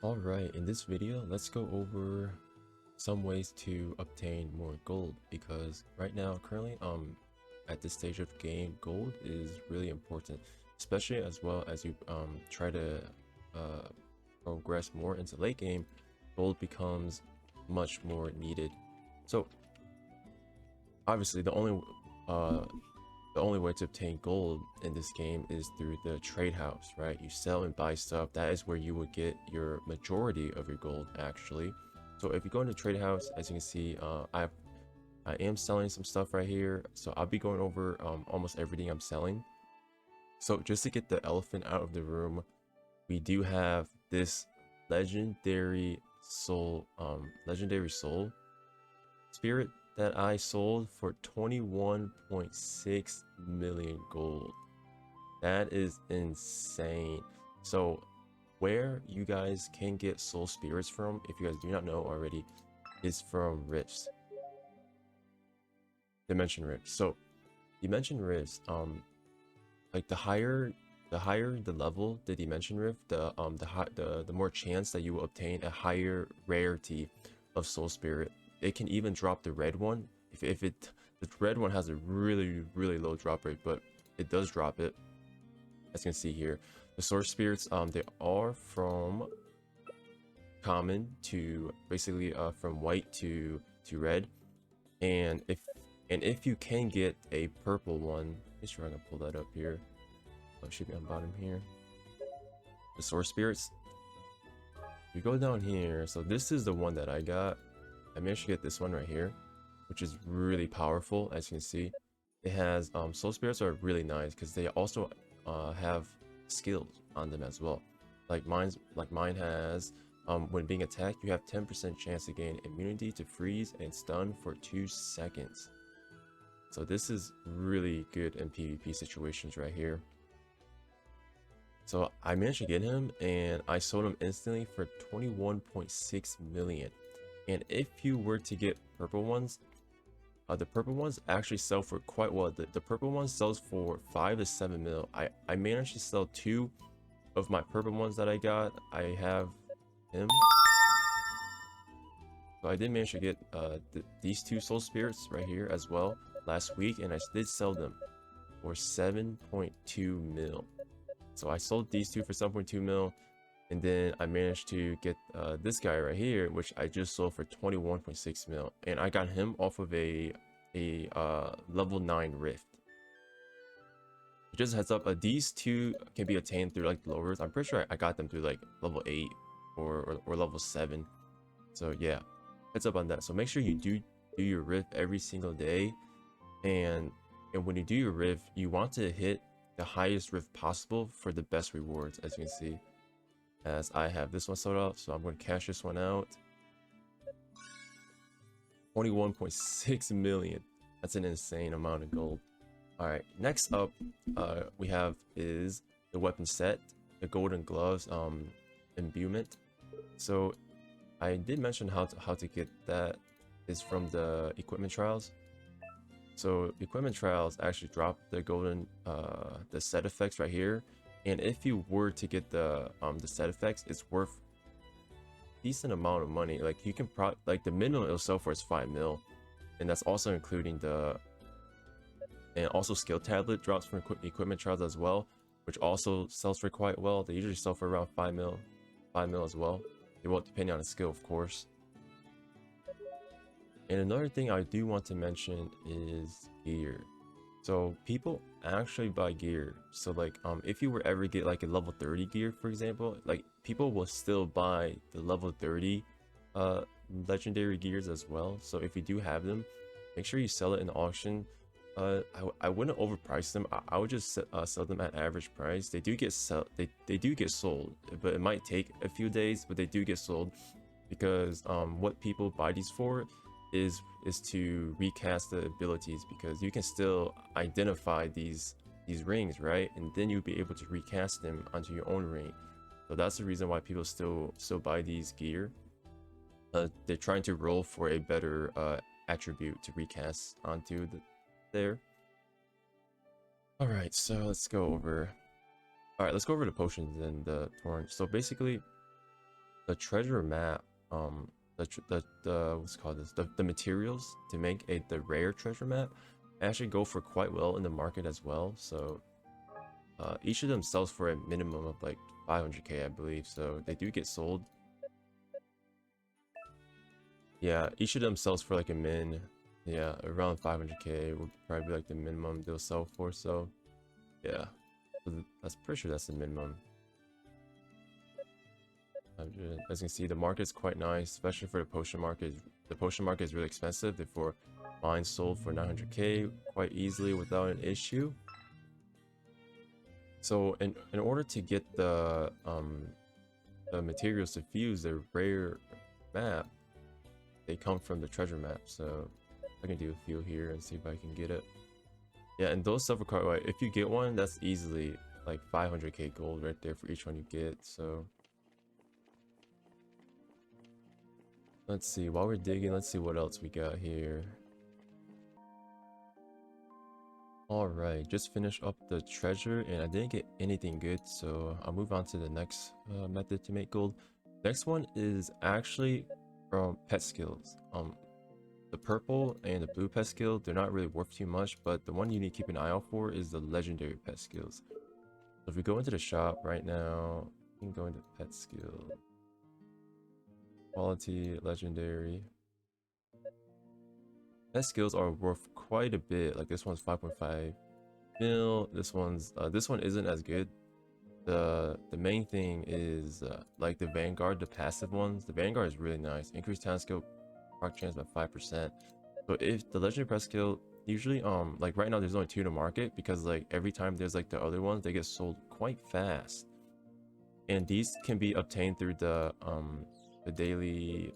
Alright, in this video, let's go over some ways to obtain more gold, because right now, currently, at this stage of game, gold is really important, especially as well as you try to progress more into late game. Gold becomes much more needed. So obviously the only way to obtain gold in this game is through the trade house, right? You sell and buy stuff. That is where you would get your majority of your gold, actually. So if you go into trade house, as you can see, I am selling some stuff right here. So I'll be going over almost everything I'm selling. So just to get the elephant out of the room, we do have this legendary soul spirit that I sold for 21.6 million gold. That is insane. So where you guys can get soul spirits from, if you guys do not know already, is from Riffs. Dimension Rifts. So Dimension Rifts, like the higher the level, the Dimension Rift, the more chance that you will obtain a higher rarity of soul spirit. It can even drop the red one if the red one has a really low drop rate, but it does drop it. As you can see here, the source spirits, they are from common to basically from white to red, and if you can get a purple one, make sure I can pull that up here. Oh, it should be on bottom here. The source spirits, you go down here. So this is the one that I got. I managed to get this one right here, which is really powerful. As you can see, it has soul spirits are really nice because they also have skills on them as well. Like mine has when being attacked, you have 10% chance to gain immunity to freeze and stun for 2 seconds. So this is really good in PvP situations right here. So I managed to get him and I sold him instantly for 21.6 million. And if you were to get purple ones, the purple ones actually sell for quite well. The purple one sells for 5 to 7 mil. I managed to sell 2 of my purple ones that I got. I have him. So I did manage to get these 2 soul spirits right here as well last week, and I did sell them for 7.2 mil. So I sold these 2 for 7.2 mil. And then I managed to get this guy right here, which I just sold for 21.6 mil. And I got him off of a level 9 rift. Just a heads up, these 2 can be attained through like lowers. I'm pretty sure I got them through like level 8 or level 7. So yeah, heads up on that. So make sure you do your rift every single day. And when you do your rift, you want to hit the highest rift possible for the best rewards, as you can see. As I have this one sold out, so I'm going to cash this one out. 21.6 million. That's an insane amount of gold. All right, next up we have is the weapon set, the golden gloves imbuement. So I did mention how to get that is from the equipment trials. So equipment trials actually drop the golden the set effects right here. And if you were to get the set effects, it's worth decent amount of money. Like you can like the minimum it'll sell for is 5 mil, and that's also including and also skill tablet drops from equipment trials as well, which also sells for quite well. They usually sell for around 5 mil as well. It will depend on the skill, of course. And another thing I do want to mention is gear. So people actually buy gear. So like if you were ever get like a level 30 gear, for example, like people will still buy the level 30 legendary gears as well. So if you do have them, make sure you sell it in the auction. I wouldn't overprice them. I would just sell them at average price. They do get they do get sold, but it might take a few days, but they do get sold because what people buy these for is to recast the abilities, because you can still identify these rings, right? And then you'll be able to recast them onto your own ring. So that's the reason why people still buy these gear. They're trying to roll for a better attribute to recast onto there. All right, so let's go over the potions and the torrent. So basically the treasure map, the what's it called this, the materials to make the rare treasure map actually go for quite well in the market as well. So each of them sells for a minimum of like 500k, I believe. So they do get sold. Yeah, each of them sells for like a min. Yeah, around 500k would probably be like the minimum they'll sell for. So yeah, that's pretty sure that's the minimum. As you can see, the market's quite nice, especially for the potion market. The potion market is really expensive, therefore mine sold for 900k quite easily without an issue. So in order to get the materials to fuse the rare map, they come from the treasure map. So I can do a few here and see if I can get it. Yeah, and those suffer quite well. If you get one, that's easily like 500k gold right there for each one you get. So let's see, while we're digging, let's see what else we got here. All right, just finished up the treasure and I didn't get anything good, so I'll move on to the next method to make gold. Next one is actually from pet skills. The purple and the blue pet skill, they're not really worth too much, but the one you need to keep an eye out for is the legendary pet skills. So if we go into the shop right now, we can go into pet skill, quality, legendary. Pet skills are worth quite a bit. Like this one's 5.5 mil. This one isn't as good. The main thing is like the Vanguard, the passive ones. The Vanguard is really nice. Increased talent skill, proc chance by 5%. So if the legendary pet skill, usually like right now there's only 2 in the market because like every time there's like the other ones, they get sold quite fast. And these can be obtained through the daily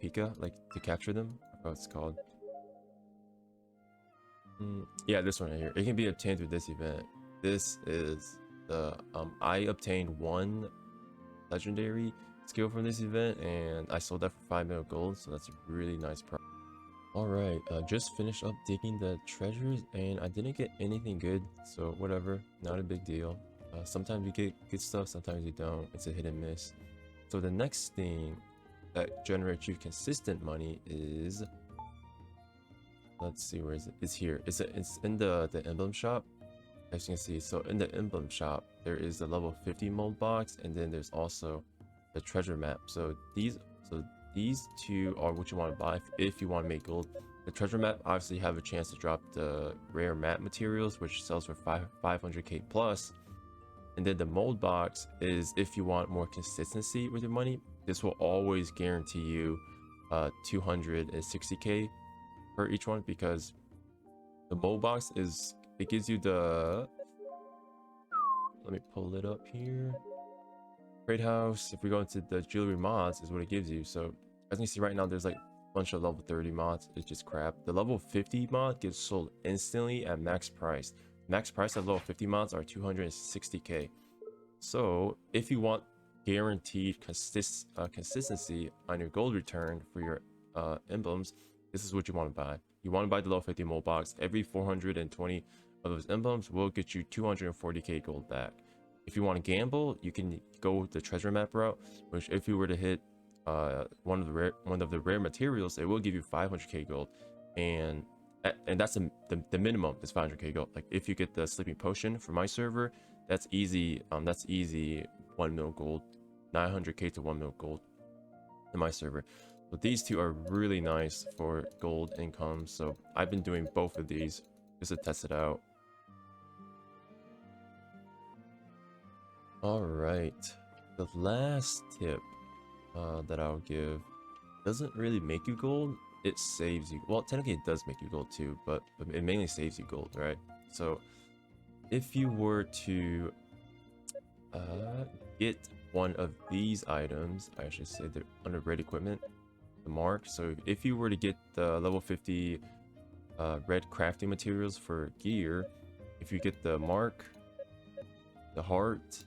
Pika, like to capture them. I forgot what it's called. Yeah, this one right here. It can be obtained through this event. This is the I obtained 1 legendary skill from this event and I sold that for 5 mil gold, so that's a really nice price. All right, just finished up digging the treasures and I didn't get anything good, so whatever, not a big deal. Sometimes you get good stuff, sometimes you don't. It's a hit and miss. So the next thing that generates you consistent money is, let's see, where is it? It's here. It's in the Emblem Shop. As you can see, so in the Emblem Shop, there is the level 50 mold box, and then there's also the treasure map. So these 2 are what you want to buy if you want to make gold. The treasure map obviously have a chance to drop the rare map materials, which sells for 500k plus. And then the mold box is if you want more consistency with your money. This will always guarantee you 260k for each one, because the mold box it gives you the, let me pull it up here, trade house. If we go into the jewelry mods, is what it gives you. So as you can see right now, there's like a bunch of level 30 mods. It's just crap. The level 50 mod gets sold instantly at max price. Max price of level 50 mods are 260k. So if you want guaranteed consistency on your gold return for your emblems, this is what you want to buy. You want to buy the level 50 mold box. Every 420 of those emblems will get you 240k gold back. If you want to gamble, you can go the treasure map route, which if you were to hit one of the rare materials, it will give you 500k gold, and that's the minimum is 500k gold. Like if you get the sleeping potion for my server, that's easy. That's easy 1 mil gold, 900k to 1 mil gold in my server. But these 2 are really nice for gold income, so I've been doing both of these just to test it out. All right, the last tip that I'll give doesn't really make you gold. It saves you. Well, technically it does make you gold too, but it mainly saves you gold, right? So if you were to get one of these items, I should say they're under red equipment, the mark. So if you were to get the level 50 red crafting materials for gear, if you get the mark, the heart,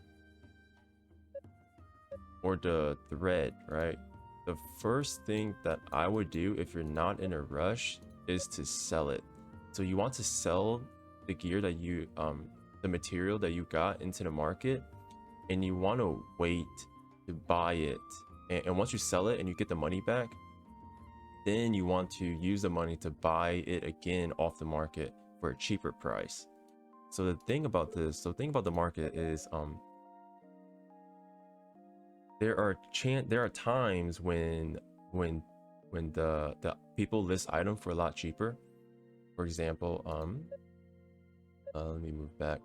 or the thread, right? The first thing that I would do if you're not in a rush is to sell it. So you want to sell the gear that you the material that you got into the market, and you want to wait to buy it And once you sell it and you get the money back, then you want to use the money to buy it again off the market for a cheaper price. So the thing about the market is there are times when the people list item for a lot cheaper. For example, let me move back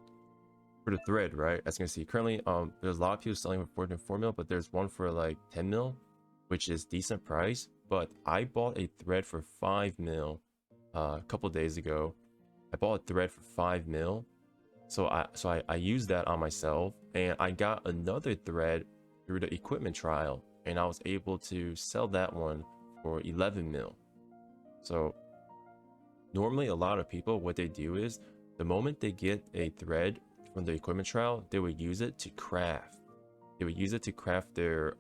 for the thread, right? As you can see, currently there's a lot of people selling for 4 mil, but there's one for like 10 mil, which is decent price. But I bought a thread for 5 mil a couple days ago. I bought a thread for 5 mil. So I used that on myself, and I got another thread through the equipment trial, and I was able to sell that one for 11 mil. So normally a lot of people, what they do is the moment they get a thread from the equipment trial, they would use it to craft. They would use it to craft their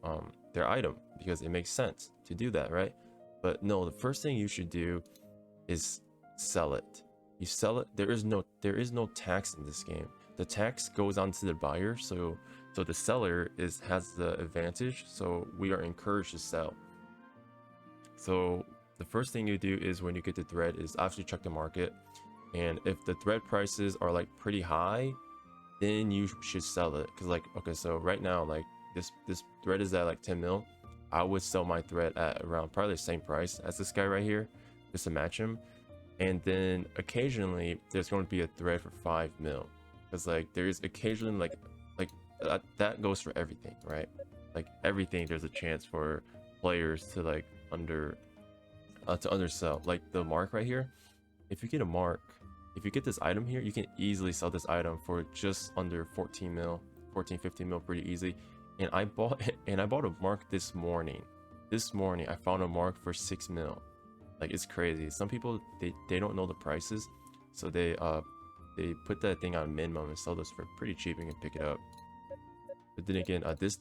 item because it makes sense to do that, right? But no, the first thing you should do is sell it. You sell it. There is no tax in this game. The tax goes on to the buyer, so the seller has the advantage. So we are encouraged to sell. So the first thing you do is when you get the thread is actually check the market, and if the thread prices are like pretty high, then you should sell it. Because like, okay, so right now like this thread is at like 10 mil. I would sell my thread at around probably the same price as this guy right here, just to match him. And then occasionally there's going to be a thread for 5 mil, because like there is occasionally like that goes for everything, right? Like everything, there's a chance for players to like undersell. Like the mark right here, if you get a mark, if you get this item here, you can easily sell this item for just under 14 mil, 15 mil, pretty easy. And I bought a mark this morning. I found a mark for 6 mil. Like, it's crazy. Some people, they don't know the prices, so they put that thing on minimum and sell this for pretty cheap and can pick it up. But then again, this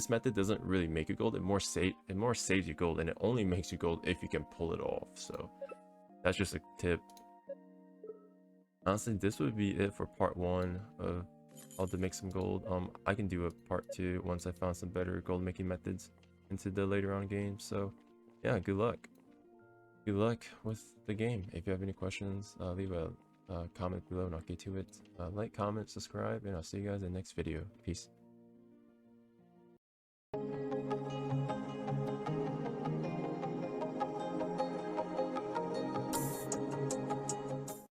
method doesn't really make you gold. It more saves you gold, and it only makes you gold if you can pull it off. So that's just a tip. Honestly, this would be it for part 1 of how to make some gold. I can do a part 2 once I found some better gold making methods into the later on games. So yeah, good luck with the game. If you have any questions, leave a comment below and I'll get to it. Like, comment, subscribe, and I'll see you guys in the next video. Peace.